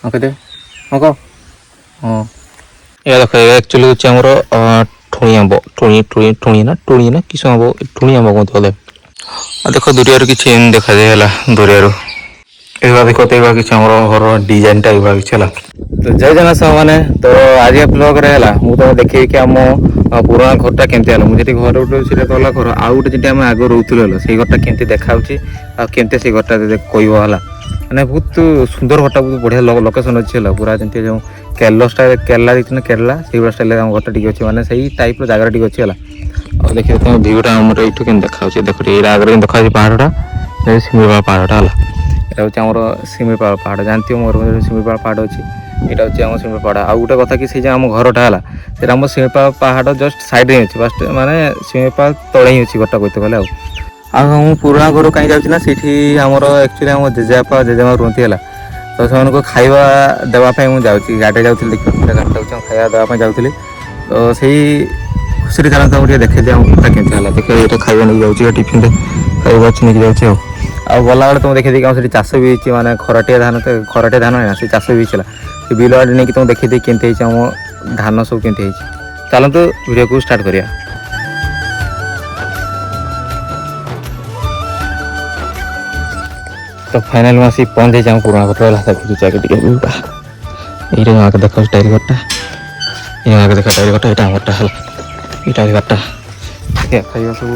ହଁ କେତେ ହଁ କହ ହଁ ଏହା ଦେଖ ଆକ୍ଚୁଆଲି ହେଉଛି ଆମର ଠୁଣି ଆମ୍ବ ଠୁଣି ନା କିସ ଆମ୍ବ ଠୁଣି ଆମ୍ବ କୁହନ୍ତି ବୋଧେ। ଆଉ ଦେଖ ଦୂରିଆରୁ କିଛି ଏମିତି ଦେଖାଯାଏ ହେଲା ଦୂରିଆରୁ ଏଇଭଳିଆ ଦେଖ ଏଇଭଳିଆ କିଛି ଆମର ଘର ଡିଜାଇନଟା ଏଇଭଳିଆ କିଛି ହେଲା। ତ ଜୟ ଜଗନ୍ନାଥ ସାଙ୍ଗମାନେ। ତ ଆଜି ବ୍ଲଗରେ ହେଲା ମୁଁ ତମକୁ ଦେଖେଇକି ଆମ ପୁରୁଣା ଘରଟା କେମିତି ହେଲା। ମୁଁ ଯେଠି ଘର ରହୁଥିଲି ସେଇଟା ତ ଅଲଗା ଘର, ଆଉ ଗୋଟେ ଯେଠି ଆମେ ଆଗରୁ ରହୁଥିଲୁ ହେଲା ସେଇ ଘରଟା କେମିତି ଦେଖାଯାଉଛି ଆଉ କେମିତି ସେଇ ଘରଟା କହିବ ହେଲା। ମାନେ ବହୁତ ସୁନ୍ଦର ଘରଟା, ବହୁତ ବଢ଼ିଆ ଲୋକେସନ୍ ଅଛି ହେଲା। ପୁରା ଯେମିତି ଯେଉଁ କେରଲା ଦେଇଛି ନା କେରଲା ସେଇଭଳିଆ ଷ୍ଟାଇଲରେ ଆମ ଘରଟା ଟିକେ ଅଛି, ମାନେ ସେଇ ଟାଇପ୍ର ଜାଗାଟା ଟିକେ ଅଛି ହେଲା। ଆଉ ଦେଖିବେ ତମ ଭିୟୁଟା ଆମର ଏଇଠୁ କେମିତି ଦେଖାଯାଉଛି। ଦେଖ ଏଇଟା ଆଗରେ କେମିତି ଦେଖାଯାଉଛି ପାହାଡ଼ଟା, ଶିମିଳିପାଳ ପାହାଡ଼ଟା ହେଲା। ଏଇଟା ହେଉଛି ଆମର ଶିମିଳିପାଳ ପାହାଡ଼, ଜାଣିଥିବ ମୟୂରଭଞ୍ଜରେ ଶିମିଳିପାଳ ପାହାଡ଼ ଅଛି। ଏଇଟା ହେଉଛି ଆମ ଶିମିଳିପାଳ ପାହାଡ଼। ଆଉ ଗୋଟେ କଥା କି ସେଇ ଯେ ଆମ ଘରଟା ହେଲା ସେଇଟା ଆମ ଶିମିଳିପାଳ ପାହାଡ଼ ଜଷ୍ଟ ସାଇଡ଼୍ରେ ହିଁ ଅଛି, ମାନେ ଶିମିଳିପାଳ ତଳେ ହିଁ ଅଛି ଘରଟା କହିତେ ଗଲେ। ଆଉ ମୁଁ ପୁରୁଣା ଘରୁ କାହିଁ ଯାଉଛି ନା ସେଇଠି ଆମର ଆକ୍ଚୁଆଲି ଆମ ଜେଜେବାପା ଜେଜେମା ରୁହନ୍ତି ହେଲା। ତ ସେମାନଙ୍କୁ ଖାଇବା ଦେବା ପାଇଁ ମୁଁ ଯାଉଛି, ଗାଡ଼ିରେ ଯାଉଥିଲି ଦେଖିବା ଗାଡ଼ିଟା ହେଉଛି ଖାଇବା ଦେବା ପାଇଁ ଯାଉଥିଲି। ତ ସେଇ ଖୁସିରେ ଚାଲନ୍ତୁ ତାଙ୍କୁ ଟିକେ ଦେଖେଇଦିଏ ଆମ ଘରଟା କେମିତି ହେଲା। ଦେଖିବା ଏଇଟା ଖାଇବା ନେଇକି ଯାଉଛି, ଟିଫିନ୍ରେ ଖାଇବା ଅଛି ନେଇକି ଯାଉଛି। ଆଉ ଗଲାବେଳେ ତୁମକୁ ଦେଖେଇଦେଇକି ଆମ ସେଠି ଚାଷ ବି ହେଇଛି, ମାନେ ଖରାଟିଆ ଧାନ ନା ସେ ଚାଷ ବି ହେଇଥିଲା। ସେ ବିଲ ଆଡ଼େ ନେଇକି ତୁମକୁ ଦେଖେଇଦେଇ କେମିତି ହେଇଛି ଆମ ଧାନ ସବୁ କେମିତି ହେଇଛି। ଚାଲନ୍ତୁ ଭିଡ଼ିଓକୁ ଷ୍ଟାର୍ଟ କରିବା। ତ ଫାଇନାଲ ମୁଁ ଆସିକି ପହଞ୍ଚି ଯାଇଛି ଆମ ପୁରୁଣା ଘର ହେଲା। ଦେଖୁଛି ଆଗେ ଟିକେ ଏଇଟା ଆଗେ ଦେଖାଉଛି ଟାଇଲ ଘରଟା, ଏଇ ଆଗେ ଦେଖା ଟାଇଲ ଘରଟା, ଏଇଟା ଘରଟା ହେଲା। ଏଇଟା ଘରଟା ଖାଇବା ସବୁ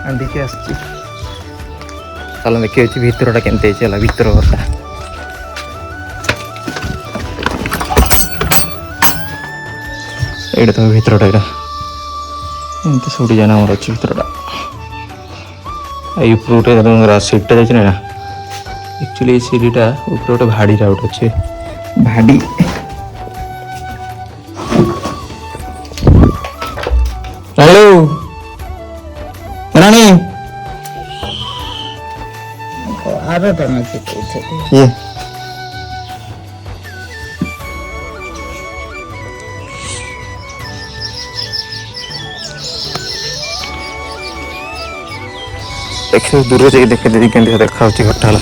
ଆଣିକି ଆସିଛି। ଚାଲ ଦେଖି ଭିତରଟା କେମିତି ହେଇଛି ହେଲା, ଭିତର ଘରଟା। ଏଇଟା ତମ ଭିତରଟା, ଏଇଟା ଏମିତି ସବୁ ଡିଜାଇନ ଆମର ଅଛି ଭିତରଟା। ଏଇ ଉପରୁ ଗୋଟେ ସିଟ୍ଟା ଯାଇଛି ନା, ଆକ୍ଚୁଆଲି ଏଇ ସିଡ଼ିଟା ଉପରେ ଗୋଟେ ଭାଡ଼ିଟା ଗୋଟେ ଅଛି, ଭାଡ଼ି। ହ୍ୟାଲୋ ରାଣୀ କିଏ ଦେଖିବ ଦୂରରେ ଯାଇକି ଦେଖେଇଦେବି କେମିତି ଦେଖାଯାଉଛି ଘରଟା ହେଲା।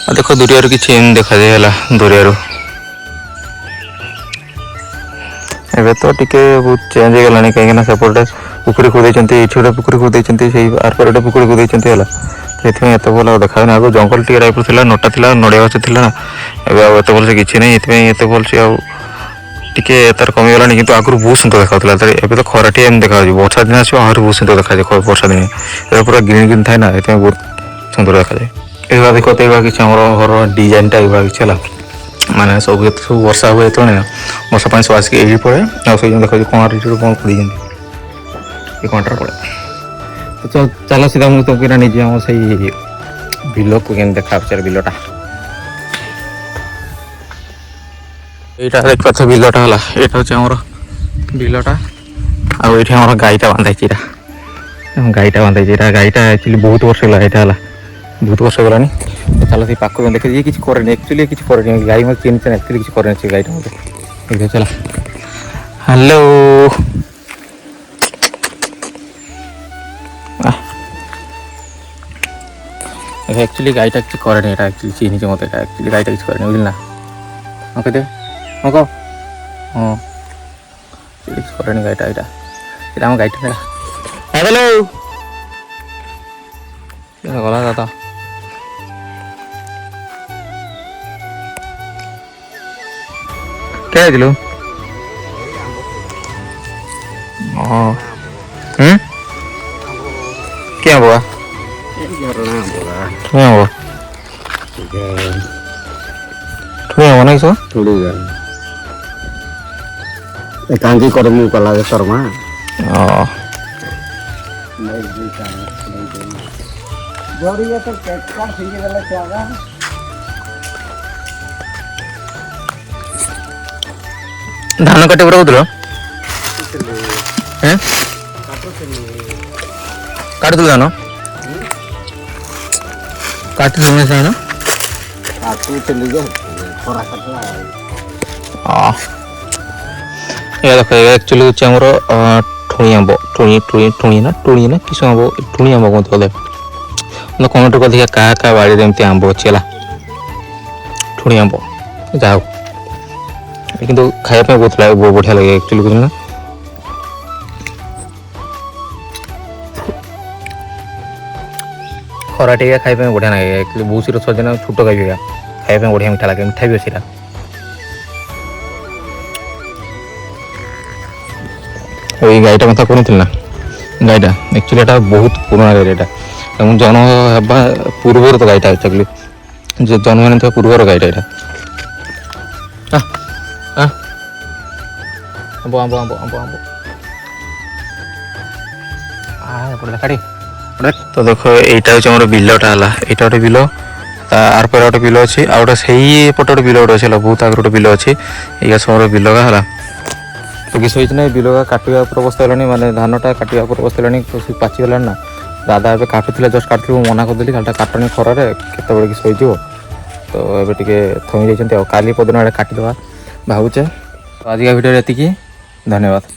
ଆଉ ଦେଖ ଦୂରିଆରୁ କିଛି ଏମିତି ଦେଖାଯାଏ ହେଲା ଦୂରିଆରୁ। ଏବେ ତ ଟିକେ ବହୁତ ଚେଞ୍ଜ ହେଇଗଲାଣି, କାହିଁକିନା ସେପଟେ ପୋଖରୀ ଖୋଦେଇଛନ୍ତି, ଏଇଠି ଗୋଟେ ପୋଖରୀ ଖୋଦେଇଛନ୍ତି, ସେଇ ଆରପାରେ ଗୋଟେ ପୋଖରୀ ଖୋଦେଇଛନ୍ତି ହେଲା। ସେଥିପାଇଁ ଏତେ ଭଲ ଦେଖାଯାଉନି। ଆଗରୁ ଜଙ୍ଗଲ ଟିକେ ଟାଇପ୍ର ଥିଲା, ନଟା ଥିଲା, ନଡ଼ିଆ ଗଛ ଥିଲା ନା। ଏବେ ଆଉ ଏତେ ଭଲସେ କିଛି ନାହିଁ, ଏଥିପାଇଁ ଏତେ ଭଲସେ ଆଉ ଟିକେ ତାର କମିଗଲାଣି। କିନ୍ତୁ ଆଗରୁ ବହୁତ ସୁନ୍ଦର ଦେଖାଯାଉଥିଲା। ଏବେ ତ ଖରାଟିଆ ଏମିତି ଦେଖାଯାଉଛି, ବର୍ଷା ଦିନ ଆସିବ ଆହୁରି ବହୁତ ସୁନ୍ଦର ଦେଖାଯାଏ। ବର୍ଷା ଦିନେ ଏବେ ପୁରା ଗ୍ରୀନ୍ ଗ୍ରୀନ୍ ଥାଏ ନା, ସେଥିପାଇଁ ବହୁତ ସୁନ୍ଦର ଦେଖାଯାଏ। ଏଇଭଳିଆ ଦେଖ ଏଇଭଳିଆ କିଛି ଆମର ଘର ଡିଜାଇନଟା ଏଇଭଳିଆ କିଛି ହେଲା। ମାନେ ସବୁ ବର୍ଷା ହୁଏ ଯେତେବେଳେ ବର୍ଷା ପାଣି ସବୁ ଆସିକି ଏଇଠି ପଡ଼େ। ଆଉ ସେଇ ଦେଖାଯାଉଛି କଣାରେ କ'ଣ ଖୋଳିଛନ୍ତି, ଏ କଣାଟାରେ ପଡ଼େ। ତ ଚାଲ ସିଧା ମୁଁ ତମକୁ ନେଇଯିବି ଆମ ସେଇ ବିଲକୁ, କେମିତି ଦେଖାଯାଉଛି ବିଲଟା। ଏଇଟା ଦେଖିପାରୁଥିବ ବିଲଟା ହେଲା, ଏଇଟା ହେଉଛି ଆମର ବିଲଟା। ଆଉ ଏଇଠି ଆମର ଗାଈଟା ବାନ୍ଧା ହେଇଛି, ଗାଈଟା ଆକ୍ଚୁଆଲି ବହୁତ ବର୍ଷ ହେଲା ଏଇଟା ହେଲା, ବହୁତ ବର୍ଷ ହେଲାଣି। ଚାଲ ସେଇ ପାଖକୁ ଦେଖି, ଇଏ କିଛି କରେନି ଆକ୍ଚୁଆଲି, କିଛି କରେନି ଗାଈ ମୋତେ ଚିହ୍ନିଛି ନା, ଆକ୍ଚୁଆଲି କିଛି କରେନି ସେ ଗାଈଟା ମୋତେ। ଦେଖ ଚାଲ, ହ୍ୟାଲୋ ଆକ୍ଚୁଆଲି ଗାଈଟା କିଛି କରେନି, ଏଇଟା ଆକ୍ଚୁଆଲି ଚିହ୍ନିଛି ମୋତେ, ଏଇଟା ଆକ୍ଚୁଆଲି ଗାଈଟା କିଛି କରେନି, ବୁଝିଲ ନା। ହଁ କେତେ ହଁ କହ ହଁ କିଛି କରେନି ଗାଈଟା, ଏଇଟା ଆମ ଗାଈଟା ଗଲା ଦାଦା। କେ ଯାଇଥିଲୁ? ହଁ କି ଆମ୍ବ ବା? ଠୁଇଁ ଆମ୍ବ ନାଇଁ କିସ? କାଞ୍ଜି କର ମୁଁ କଲା କର୍ମା ଧାନ କାଟି ପରେ କହୁଥିଲ କାଟୁଥିଲୁ ଧାନ କାଟୁଥିଲୁ ଧାନ କାଟୁଥିଲି ଯେ ଖରା କାଟିଲା। ଏହା ଦେଖ ଆକ୍ଚୁଆଲି ହେଉଛି ଆମର ଠୁଣି ଆମ୍ବ, ଠୁଣି ନା କିସ ଆମ୍ବ, ଠୁଣି ଆମ୍ବ କୁହନ୍ତି ବୋଧେ। କମେଣ୍ଟ କରିଦେଖିବା କାହା କାହା ବାଡ଼ିରେ ଏମିତି ଆମ୍ବ ଅଛି ହେଲା। ଠୁଣି ଆମ୍ବ ଯାହା ହଉ କିନ୍ତୁ ଖାଇବା ପାଇଁ ବହୁତ ବଢ଼ିଆ ଲାଗେ ଆକ୍ଚୁଆଲି ବୁଝିଲ ନା। ଖରା ଟିକେ ଖାଇବା ପାଇଁ ବଢ଼ିଆ ଲାଗେ ଆକ୍ଚୁଆଲି ବହୁତ ସଜନା ଛୋଟ ଖାଇବା ପାଇଁ ବଢ଼ିଆ ମିଠା ଲାଗେ ମିଠା ବି ଅଛି ଏଇଟା। ଏଇ ଗାଈଟା କଥା କହୁନଥିଲି ନା ଗାଈଟା ଆକ୍ଚୁଆଲି ଏଇଟା ବହୁତ ପୁରୁଣା ଗାଈ ଏଇଟା ମୁଁ ଜନ୍ମ ହେବା ପୂର୍ବରୁ ତ ଗାଈଟା ଆକ୍ଚୁଆଲି ଜନ୍ମ ହେଇନଥିବା ପୂର୍ବର ଗାଈଟା ଏଇଟା। ଆମ୍ବ ଆମ୍ବ ଆମ୍ବ ଆମ୍ବ ଆମ୍ବ ଏପଟେ କାଟି ତ ଦେଖ ଏଇଟା ହେଉଛି ଆମର ବିଲଟା ହେଲା ଏଇଟା ଗୋଟେ ବିଲ ଆର ପରେ ଗୋଟେ ବିଲ ଅଛି ଆଉ ଗୋଟେ ସେଇ ପଟେ ଗୋଟେ ବିଲ ଗୋଟେ ଅଛି ହେଲା ବହୁତ ଆଗରେ ଗୋଟେ ବିଲ ଅଛି ଏଇଆ ସମୟର ବିଲଗା ହେଲା। ତ କିଛି ହେଇଛି ନା ବିଲଗା କାଟିବା ଉପରେ ଅବସ୍ଥା ହେଲାଣି ମାନେ ଧାନଟା କାଟିବା ଉପରେ ଅବସ୍ଥା ହେଲାଣି ପାଚିଗଲାଣି ନା ଦାଦା ଏବେ କାଟୁଥିଲେ ଜଷ୍ଟ କାଟୁଥିଲେ ମୁଁ ମନା କରିଦେଲି ଖାଲିଟା କାଟଣି ଖରାରେ କେତେବେଳେ କିଛି ହୋଇଯିବ ତ ଏବେ ଟିକେ ଥମି ଯାଇଛନ୍ତି ଆଉ କାଲି ପଦିନ ଆଡ଼େ କାଟିଦେବା ଭାବୁଛେ। ତ ଆଜିକା ଭିଡ଼ିଓରେ ଏତିକି ଧନ୍ୟବାଦ।